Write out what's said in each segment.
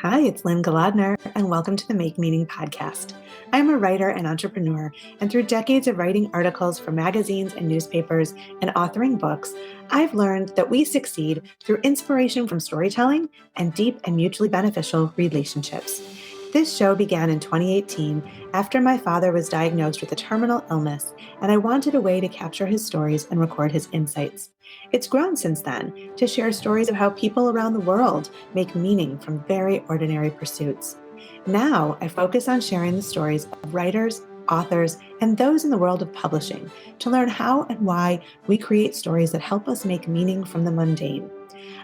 Hi, it's Lynne Golodner, and welcome to the Make Meaning podcast. I'm a writer and entrepreneur, and through decades of writing articles for magazines and newspapers and authoring books, I've learned that we succeed through inspiration from storytelling and deep and mutually beneficial relationships. This show began in 2018 after my father was diagnosed with a terminal illness, and I wanted a way to capture his stories and record his insights. It's grown since then to share stories of how people around the world make meaning from very ordinary pursuits. Now I focus on sharing the stories of writers, authors, and those in the world of publishing to learn how and why we create stories that help us make meaning from the mundane.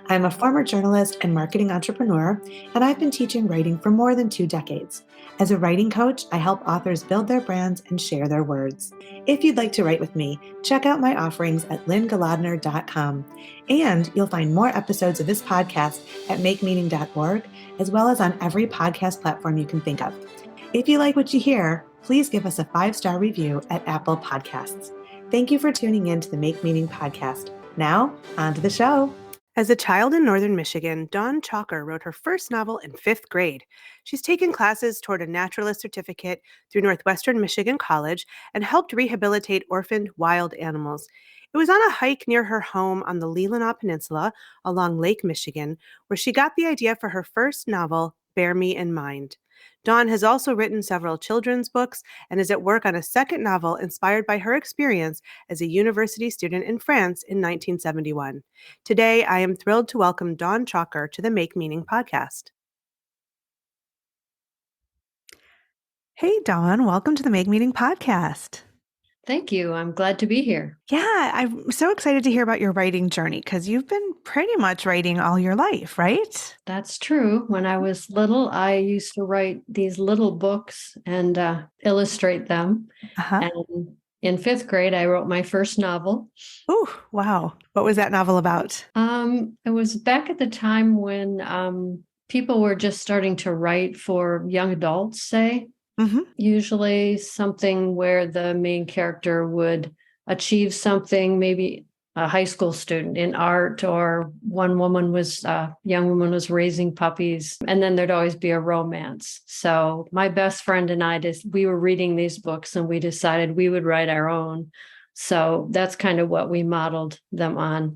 I'm a former journalist and marketing entrepreneur, and I've been teaching writing for more than 2 decades. As a writing coach, I help authors build their brands and share their words. If you'd like to write with me, check out my offerings at lynnegolodner.com. And you'll find more episodes of this podcast at makemeaning.org, as well as on every podcast platform you can think of. If you like what you hear, please give us a 5-star review at Apple Podcasts. Thank you for tuning in to the Make Meaning podcast. Now, on to the show. As a child in northern Michigan, Dawn Chalker wrote her first novel in 5th grade. She's taken classes toward a naturalist certificate through Northwestern Michigan College and helped rehabilitate orphaned wild animals. It was on a hike near her home on the Leelanau Peninsula along Lake Michigan where she got the idea for her first novel, Bear Me in Mind. Dawn has also written several children's books and is at work on a second novel inspired by her experience as a university student in France in 1971. Today, I am thrilled to welcome Dawn Chalker to the Make Meaning podcast. Hey, Dawn, welcome to the Make Meaning podcast. Thank you. I'm glad to be here. Yeah, I'm so excited to hear about your writing journey because you've been pretty much writing all your life, right? That's true. When I was little, I used to write these little books and illustrate them. Uh-huh. And in 5th grade, I wrote my first novel. Oh, wow. What was that novel about? It was back at the time when people were just starting to write for young adults, say. Mm-hmm. Usually something where the main character would achieve something, maybe a high school student in art, or young woman was raising puppies, and then there'd always be a romance. So my best friend and I we were reading these books and we decided we would write our own. So that's kind of what we modeled them on.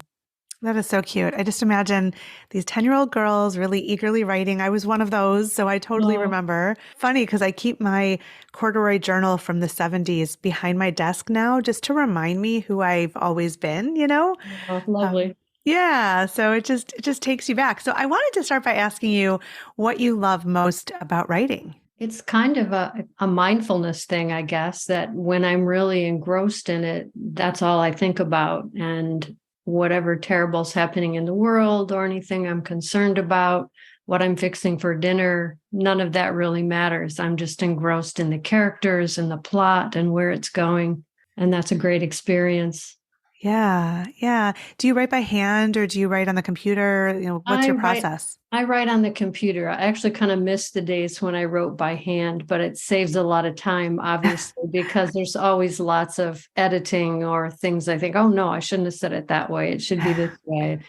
That is so cute. I just imagine these 10-year-old girls really eagerly writing. I was one of those, so I totally remember. Funny because I keep my corduroy journal from the 70s behind my desk now just to remind me who I've always been, you know? Oh, lovely. Yeah, so it just takes you back. So I wanted to start by asking you what you love most about writing. It's kind of a mindfulness thing, I guess, that when I'm really engrossed in it, that's all I think about. And whatever terrible is happening in the world or anything I'm concerned about, what I'm fixing for dinner, none of that really matters. I'm just engrossed in the characters and the plot and where it's going. And that's a great experience. Yeah, yeah. Do you write by hand or do you write on the computer? What's your process? I write on the computer. I actually kind of miss the days when I wrote by hand, but it saves a lot of time, obviously, because there's always lots of editing or things I think, oh, no, I shouldn't have said it that way. It should be this way.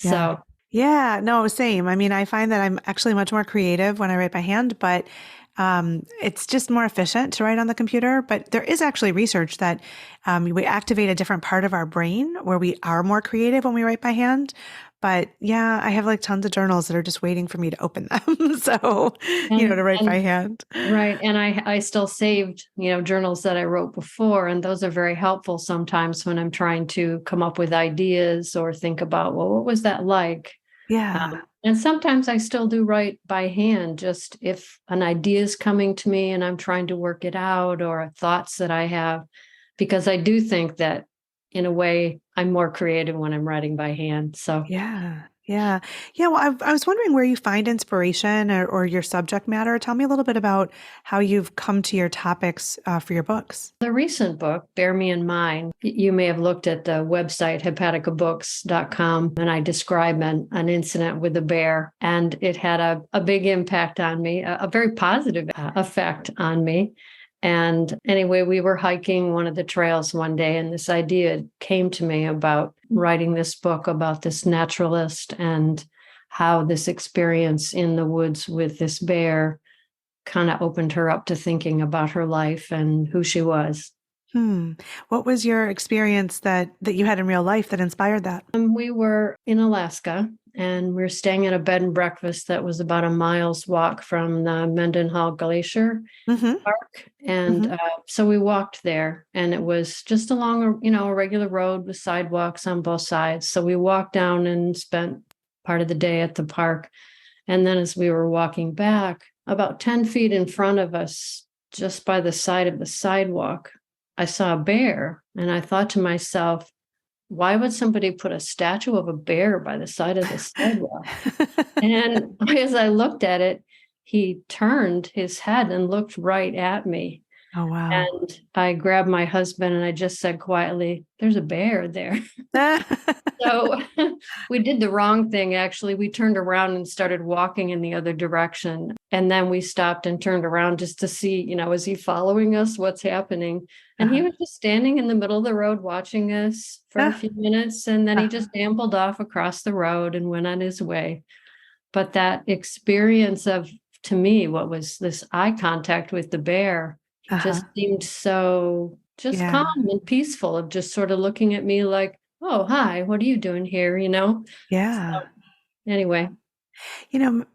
Yeah. So, yeah, no, same. I mean, I find that I'm actually much more creative when I write by hand, but it's just more efficient to write on the computer. But there is actually research that we activate a different part of our brain where we are more creative when we write by hand. But yeah, I have like tons of journals that are just waiting for me to open them. So, to write by hand. Right. And I still saved, journals that I wrote before. And those are very helpful sometimes when I'm trying to come up with ideas or think about, well, what was that like? Yeah. And sometimes I still do write by hand, just if an idea is coming to me and I'm trying to work it out, or thoughts that I have, because I do think that in a way I'm more creative when I'm writing by hand. So Yeah. Yeah. Yeah. Well, I was wondering where you find inspiration or your subject matter. Tell me a little bit about how you've come to your topics for your books. the recent book, Bear Me in Mind, you may have looked at the website, hepaticabooks.com, and I describe an incident with a bear, and it had a big impact on me, a very positive effect on me. And anyway, we were hiking one of the trails one day, and this idea came to me about writing this book about this naturalist and how this experience in the woods with this bear kind of opened her up to thinking about her life and who she was. Hmm. What was your experience that you had in real life that inspired that? We were in Alaska, and we were staying at a bed and breakfast that was about a mile's walk from the Mendenhall Glacier Mm-hmm. Park. And Mm-hmm. so we walked there, and it was just along a regular road with sidewalks on both sides. So we walked down and spent part of the day at the park. And then as we were walking back, about 10 feet in front of us, just by the side of the sidewalk, I saw a bear. And I thought to myself, why would somebody put a statue of a bear by the side of the sidewalk? And as I looked at it, he turned his head and looked right at me. Oh, wow. And I grabbed my husband and I just said quietly, "There's a bear there." So we did the wrong thing, actually. We turned around and started walking in the other direction. And then we stopped and turned around just to see, is he following us? What's happening? And he Uh-huh. was just standing in the middle of the road watching us for a Ah, few minutes. And then he uh-huh. just ambled off across the road and went on his way. But that experience of, to me, what was this eye contact with the bear Uh-huh. just seemed so just Yeah. calm and peaceful, of just sort of looking at me like, "Oh, hi, what are you doing here?" So Yeah. anyway.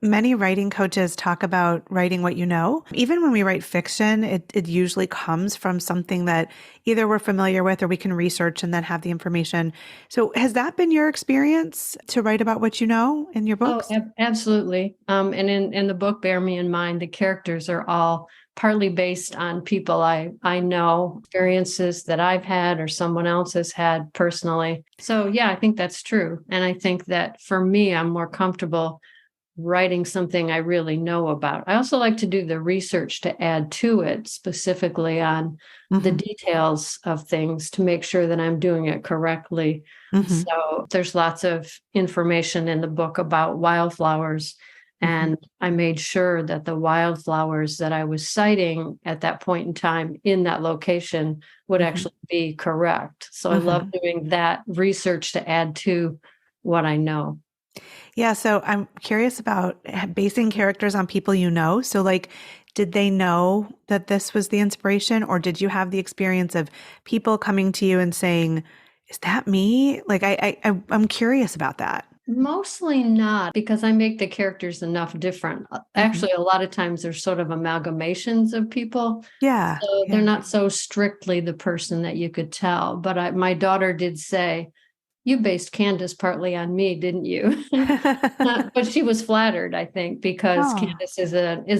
Many writing coaches talk about writing what you know. Even when we write fiction, it usually comes from something that either we're familiar with or we can research and then have the information. So has that been your experience to write about what you know in your Oh, books? absolutely. And in the book Bear Me in Mind, the characters are all partly based on people I know, experiences that I've had or someone else has had personally. So yeah, I think that's true. And I think that for me, I'm more comfortable writing something I really know about. I also like to do the research to add to it, specifically on the Mm-hmm. details of things, to make sure that I'm doing it correctly. Mm-hmm. So there's lots of information in the book about wildflowers. Mm-hmm. And I made sure that the wildflowers that I was citing at that point in time in that location would Mm-hmm. actually be correct. So I love Mm-hmm. doing that research to add to what I know. Yeah, so I'm curious about basing characters on people you know. So, like, did they know that this was the inspiration, or did you have the experience of people coming to you and saying, "Is that me?" Like, I'm curious about that. Mostly not, because I make the characters enough different. Hmm. Actually, a lot of times they're sort of amalgamations of people. Yeah, So they're yeah. not so strictly the person that you could tell. But my daughter did say, "You based Candace partly on me, didn't you?" But she was flattered, I think, because Oh, Candace is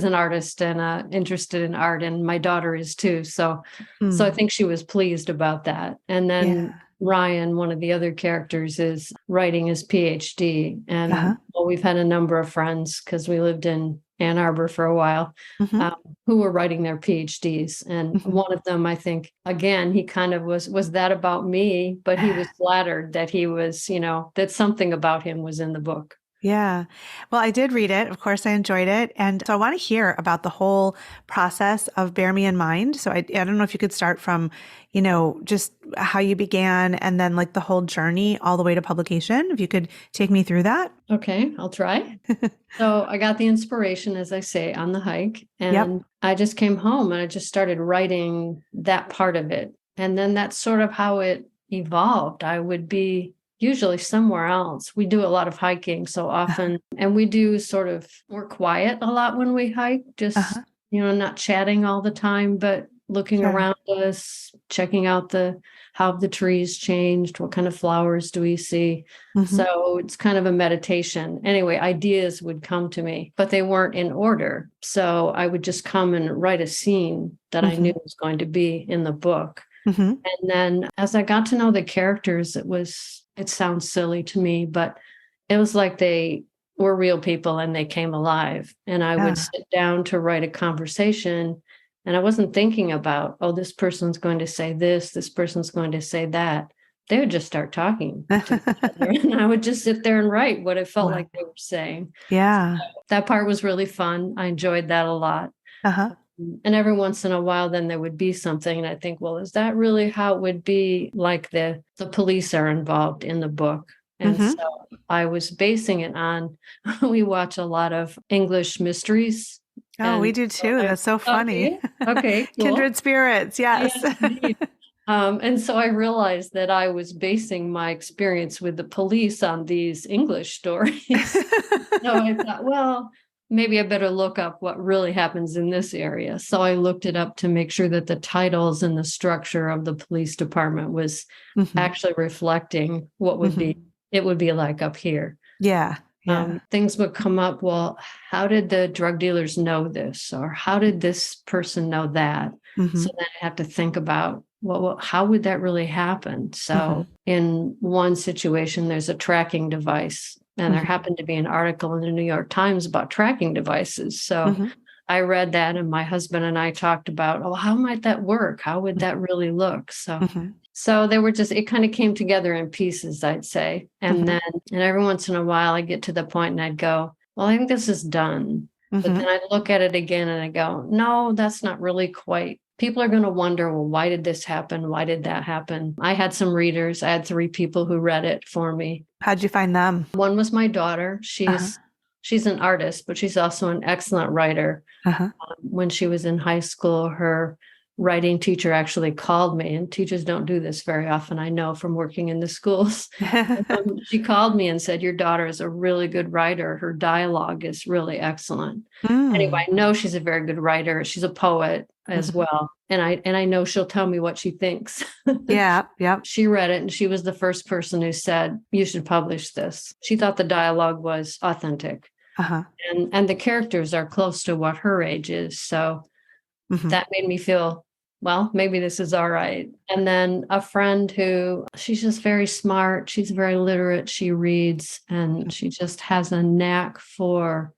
an artist and interested in art, and my daughter is too. So I mm, think she was pleased about that. And then yeah. Ryan, one of the other characters, is writing his PhD, and Uh-huh. well, we've had a number of friends because we lived in Ann Arbor for a while, Hmm. um, who were writing their PhDs. And Hmm. one of them, I think, again, he kind of was that about me, but he was flattered that he was, that something about him was in the book. Yeah. Well, I did read it. Of course, I enjoyed it. And so I want to hear about the whole process of Bear Me in Mind. So I don't know if you could start from, just how you began and then like the whole journey all the way to publication. If you could take me through that. Okay, I'll try. So I got the inspiration, as I say, on the hike, Yep. and I just came home and I just started writing that part of it. And then that's sort of how it evolved. I would be usually somewhere else. We do a lot of hiking so often, and we're quiet a lot when we hike, just, Uh-huh. not chatting all the time, but looking Sure. around us, checking out how the trees changed, what kind of flowers do we see. Hmm. So it's kind of a meditation. Anyway, ideas would come to me, but they weren't in order. So I would just come and write a scene that I knew Hmm. was going to be in the book. Hmm. And then as I got to know the characters, it sounds silly to me, but it was like they were real people and they came alive. And I would Yeah. sit down to write a conversation, and I wasn't thinking about, oh, this person's going to say this person's going to say that. They would just start talking to each other, and I would just sit there and write what it felt Wow. like they were saying. Yeah. That part was really fun. I enjoyed that a lot. Uh-huh. And every once in a while, then there would be something, and I think, well, is that really how it would be? Like the police are involved in the book. And Mm-hmm. so I was basing it on, we watch a lot of English mysteries. Oh, we And do so too. That's so funny. okay, okay, cool. Kindred spirits. Yes. Yes, indeed. And so I realized that I was basing my experience with the police on these English stories. So I thought, well, maybe I better look up what really happens in this area. So I looked it up to make sure that the titles and the structure of the police department was Mm-hmm. actually reflecting what would Mm-hmm. it would be like up here. Yeah. Yeah. Things would come up. Well, how did the drug dealers know this? Or how did this person know that? Mm-hmm. So then I have to think about, well, how would that really happen? So Mm-hmm. in one situation, there's a tracking device, and there Mm-hmm. happened to be an article in the New York Times about tracking devices. So Mm-hmm. I read that, and my husband and I talked about, oh, how might that work? How would that really look? Mm-hmm. So they were just, it kind of came together in pieces, I'd say. And Mm-hmm. and every once in a while I get to the point and I'd go, well, I think this is done. But Mm-hmm. then I'd look at it again and I go, no, that's not really quite. People are going to wonder, well, why did this happen? Why did that happen? I had some readers. I had 3 people who read it for me. How'd you find them? One was my daughter. Uh-huh. She's an artist, but she's also an excellent writer. Uh-huh. When she was in high school, her writing teacher actually called me, and teachers don't do this very often, I know from working in the schools. She called me and said, your daughter is a really good writer. Her dialogue is really excellent. Anyway, I know she's a very good writer. She's a poet as well. And I know she'll tell me what she thinks. Yeah. Yep. She read it, and she was the first person who said, you should publish this. She thought the dialogue was authentic. Uh-huh. And the characters are close to what her age is. So that made me feel, well, maybe this is all right. And then a friend who, she's just very smart. She's very literate. She reads, and she just has a knack for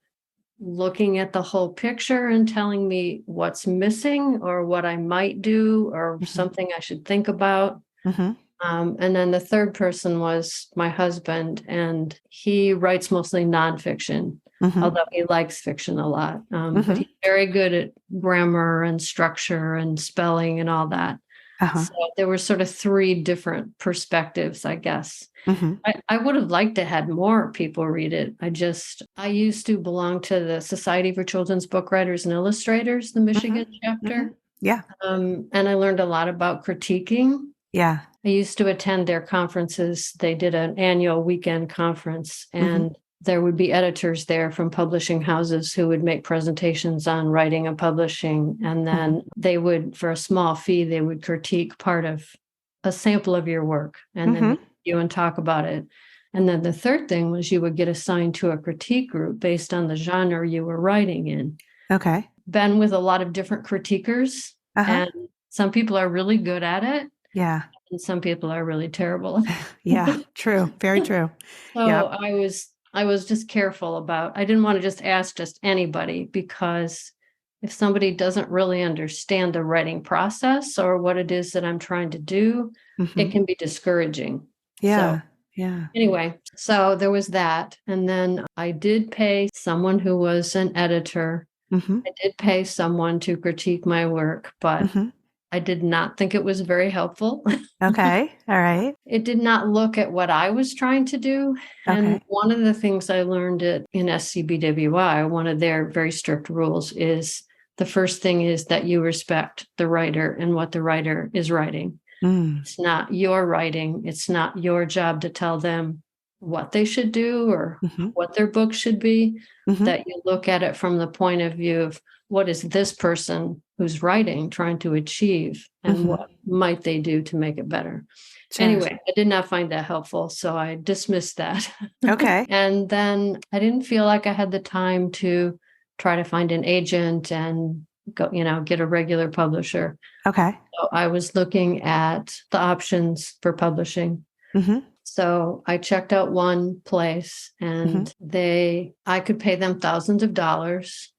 looking at the whole picture and telling me what's missing or what I might do or something I should think about. Mm-hmm. And then the third person was my husband, and he writes mostly nonfiction, although he likes fiction a lot. But he's very good at grammar and structure and spelling and all that. Uh-huh. So there were sort of 3 different perspectives, I guess. I would have liked to have more people read it. I used to belong to the Society for Children's Book Writers and Illustrators, the Michigan chapter. Yeah. And I learned a lot about critiquing. Yeah. I used to attend their conferences. They did an annual weekend conference, and there would be editors there from publishing houses who would make presentations on writing and publishing. And then they would, for a small fee, they would critique part of a sample of your work and then you and talk about it. And then the third thing was you would get assigned to a critique group based on the genre you were writing in. Okay. Been with a lot of different critiquers, and some people are really good at it. Yeah. And some people are really terrible. Yeah, true. Very true. So I was just careful about, I didn't want to just ask just anybody, because if somebody doesn't really understand the writing process or what it is that I'm trying to do, it can be discouraging. Yeah. So, anyway, so there was that. And then I did pay someone who was an editor. I did pay someone to critique my work, but I did not think it was very helpful. Okay. All right. It did not look at what I was trying to do. And one of the things I learned in SCBWI, one of their very strict rules is the first thing is that you respect the writer and what the writer is writing. It's not your writing. It's not your job to tell them what they should do or what their book should be, that you look at it from the point of view of what is this person who's writing trying to achieve and what might they do to make it better. Sure. Anyway, I did not find that helpful, so I dismissed that. Okay. And then I didn't feel like I had the time to try to find an agent and go, get a regular publisher. Okay. So I was looking at the options for publishing. So I checked out one place, and I could pay them thousands of dollars.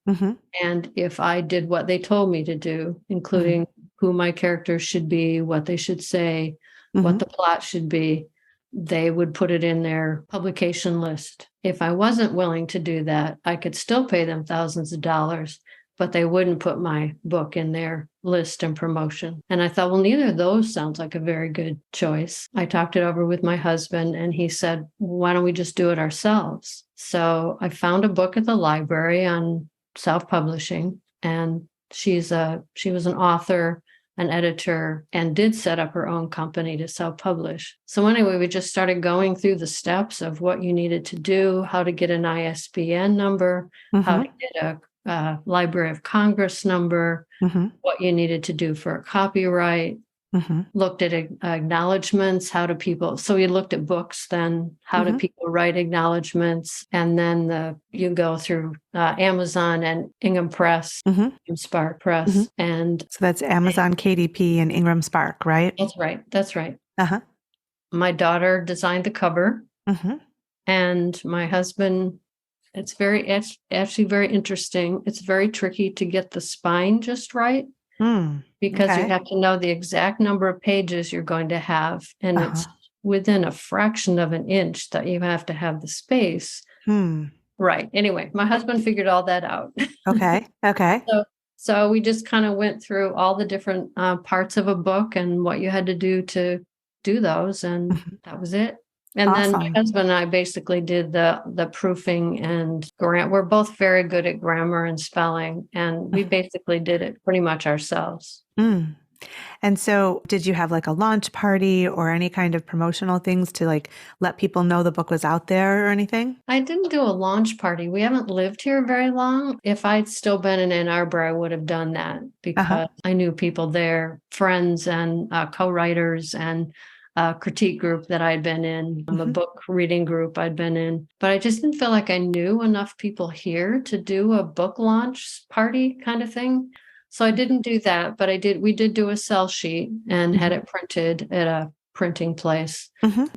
And if I did what they told me to do, including who my characters should be, what they should say, what the plot should be, they would put it in their publication list. If I wasn't willing to do that, I could still pay them thousands of dollars, but they wouldn't put my book in their list and promotion. And I thought, well, neither of those sounds like a very good choice. I talked it over with my husband and he said, why don't we just do it ourselves? So I found a book at the library on self-publishing, and she was an author, an editor, and did set up her own company to self-publish. So anyway, we just started going through the steps of what you needed to do, how to get an ISBN number, how to get a Library of Congress number, what you needed to do for a copyright, looked at acknowledgments, how do people, so we looked at books, then how do people write acknowledgments, and then you go through Amazon and Ingham Press, Spark Press, and so that's Amazon, KDP, and Ingram Spark, right? That's right. My daughter designed the cover, and my husband. It's actually very interesting. It's very tricky to get the spine just right. Because you have to know the exact number of pages you're going to have. And it's within a fraction of an inch that you have to have the space. Right. Anyway, my husband figured all that out. Okay. So we just kind of went through all the different parts of a book and what you had to do to do those. And that was it. And then my husband and I basically did the proofing and we're both very good at grammar and spelling. And we basically did it pretty much ourselves. And so did you have like a launch party or any kind of promotional things to like let people know the book was out there or anything? I didn't do a launch party. We haven't lived here very long. If I'd still been in Ann Arbor, I would have done that because I knew people there, friends and co-writers and a critique group that I'd been in, a book reading group I'd been in. But I just didn't feel like I knew enough people here to do a book launch party kind of thing. So I didn't do that, but we did do a sell sheet and had it printed at a printing place.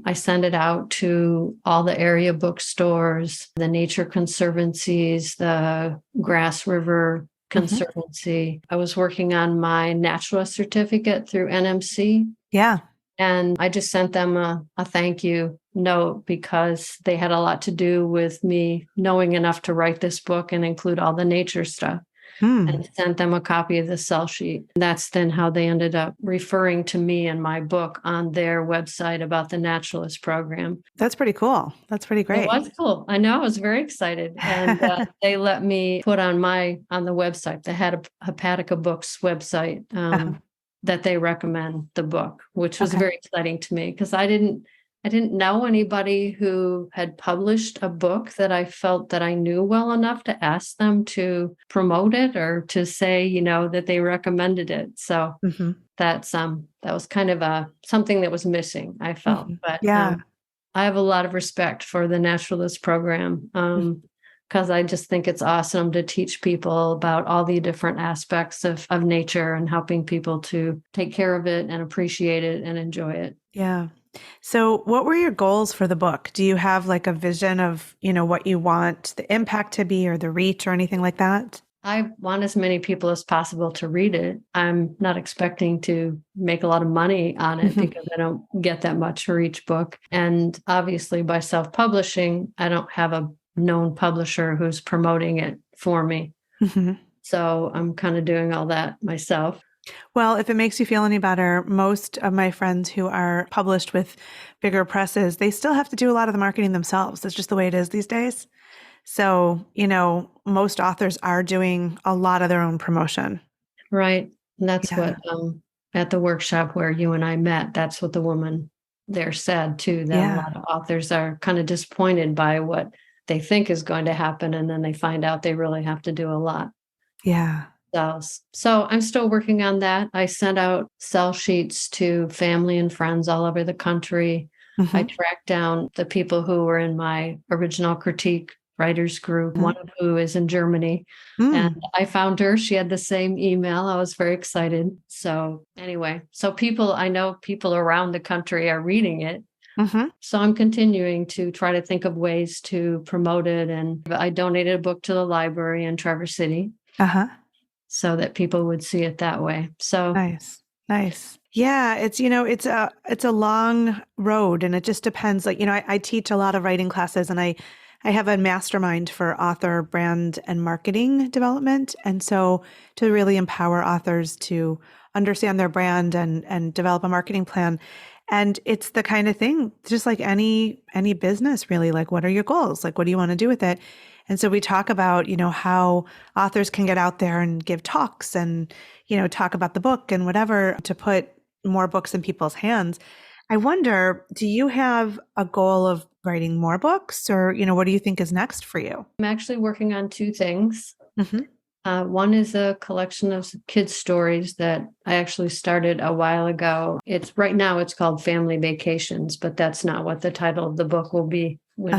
I sent it out to all the area bookstores, the nature conservancies, the Grass River Conservancy. I was working on my naturalist certificate through NMC. Yeah. And I just sent them a thank you note because they had a lot to do with me knowing enough to write this book and include all the nature stuff. And sent them a copy of the sell sheet. That's then how they ended up referring to me and my book on their website about the naturalist program. That's pretty cool. That's pretty great. It was cool. I know. I was very excited. And they let me put on the website, the Hepatica Books website, that they recommend the book, which was very exciting to me because I didn't know anybody who had published a book that I felt that I knew well enough to ask them to promote it or to say, that they recommended it. So that was kind of something that was missing, I felt. But I have a lot of respect for the naturalist program because I just think it's awesome to teach people about all the different aspects of nature and helping people to take care of it and appreciate it and enjoy it. Yeah. So what were your goals for the book? Do you have like a vision of, what you want the impact to be or the reach or anything like that? I want as many people as possible to read it. I'm not expecting to make a lot of money on it because I don't get that much for each book. And obviously by self-publishing, I don't have a known publisher who's promoting it for me. So I'm kind of doing all that myself. Well, if it makes you feel any better, most of my friends who are published with bigger presses, they still have to do a lot of the marketing themselves. That's just the way it is these days. So, most authors are doing a lot of their own promotion. Right. And that's what, at the workshop where you and I met, that's what the woman there said too, that a lot of authors are kind of disappointed by what they think is going to happen. And then they find out they really have to do a lot. Yeah. So I'm still working on that. I sent out sell sheets to family and friends all over the country. I tracked down the people who were in my original critique writers group, one of who is in Germany. And I found her. She had the same email. I was very excited. So anyway, I know people around the country are reading it. So I'm continuing to try to think of ways to promote it. And I donated a book to the library in Traverse City. So that people would see it that way. So nice. Yeah, it's a long road, and it just depends. Like, I teach a lot of writing classes, and I I have a mastermind for author brand and marketing development. And so to really empower authors to understand their brand and develop a marketing plan. And it's the kind of thing, just like any business, really, like, what are your goals? Like, what do you want to do with it? And so we talk about, how authors can get out there and give talks and, talk about the book and whatever to put more books in people's hands. I wonder, do you have a goal of writing more books, or, what do you think is next for you? I'm actually working on two things. Mm-hmm. One is a collection of kids' stories that I actually started a while ago. Right now it's called Family Vacations, but that's not what the title of the book will be when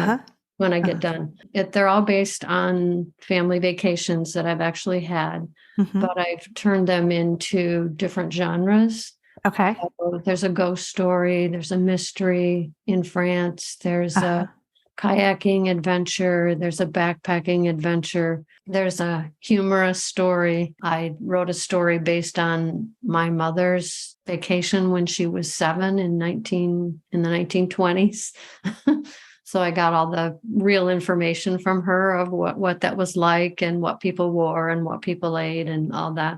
I get done. They're all based on family vacations that I've actually had, but I've turned them into different genres. Okay. So there's a ghost story, there's a mystery in France, there's a kayaking adventure, there's a backpacking adventure, there's a humorous story. I wrote a story based on my mother's vacation when she was 7 in the 1920s. So I got all the real information from her of what that was like and what people wore and what people ate and all that.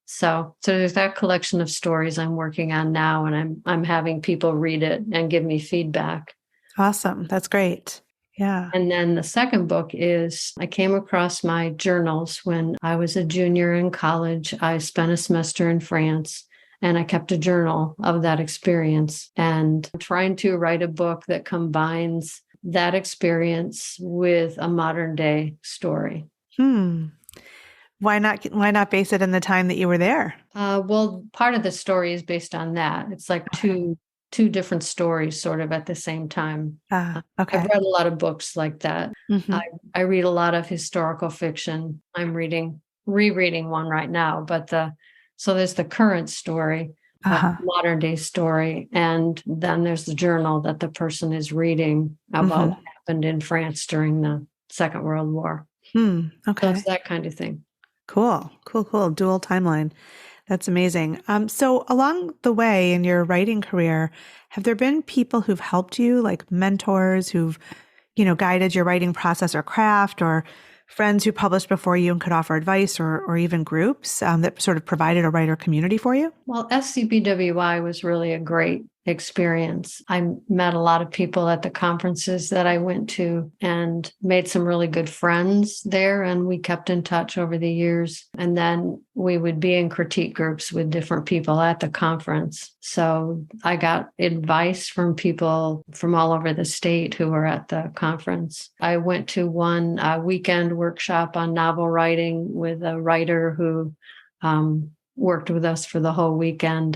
So there's that collection of stories I'm working on now, and I'm having people read it and give me feedback. Awesome. That's great. Yeah. And then the second book is I came across my journals when I was a junior in college. I spent a semester in France and I kept a journal of that experience. And I'm trying to write a book that combines that experience with a modern day story. Why not base it in the time that you were there? Well, part of the story is based on that. It's like two different stories sort of at the same time. Okay. I've read a lot of books like that. I read a lot of historical fiction. I'm rereading one right now, but so there's the current story, modern day story, and then there's the journal that the person is reading about what happened in France during the Second World War. Okay. So it's that kind of thing. Cool. Dual timeline. That's amazing. So along the way in your writing career, have there been people who've helped you, like mentors who've, guided your writing process or craft, or friends who published before you and could offer advice, or even groups that sort of provided a writer community for you? Well, SCBWI was really a great experience. I met a lot of people at the conferences that I went to and made some really good friends there. And we kept in touch over the years. And then we would be in critique groups with different people at the conference. So I got advice from people from all over the state who were at the conference. I went to one weekend workshop on novel writing with a writer who worked with us for the whole weekend,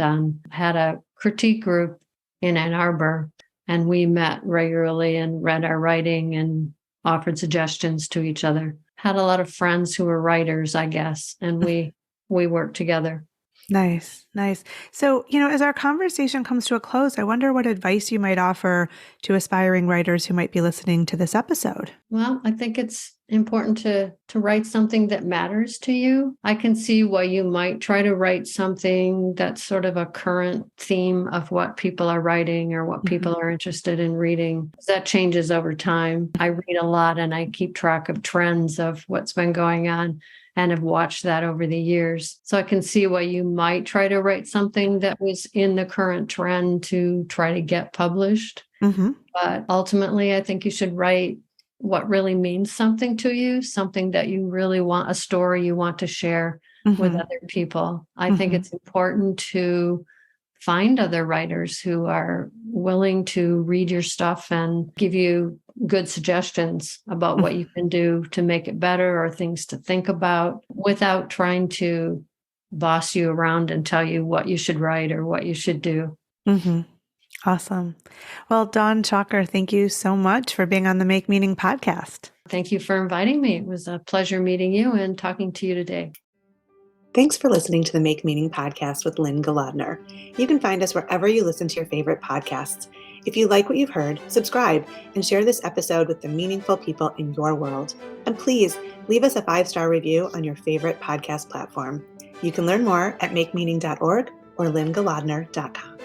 had a critique group in Ann Arbor, and we met regularly and read our writing and offered suggestions to each other. Had a lot of friends who were writers, I guess, and we worked together. Nice. So, as our conversation comes to a close, I wonder what advice you might offer to aspiring writers who might be listening to this episode. Well, I think it's important to write something that matters to you. I can see why you might try to write something that's sort of a current theme of what people are writing or what people are interested in reading. That changes over time. I read a lot and I keep track of trends of what's been going on and have watched that over the years. So I can see why you might try to write something that was in the current trend to try to get published. But ultimately, I think you should write what really means something to you, something that you really want, a story you want to share with other people. I think it's important to find other writers who are willing to read your stuff and give you good suggestions about what you can do to make it better or things to think about without trying to boss you around and tell you what you should write or what you should do. Awesome. Well, Dawn Chalker, thank you so much for being on the Make Meaning podcast. Thank you for inviting me. It was a pleasure meeting you and talking to you today. Thanks for listening to the Make Meaning podcast with Lynne Golodner. You can find us wherever you listen to your favorite podcasts. If you like what you've heard, subscribe and share this episode with the meaningful people in your world. And please leave us a 5-star review on your favorite podcast platform. You can learn more at makemeaning.org or lynnegolodner.com.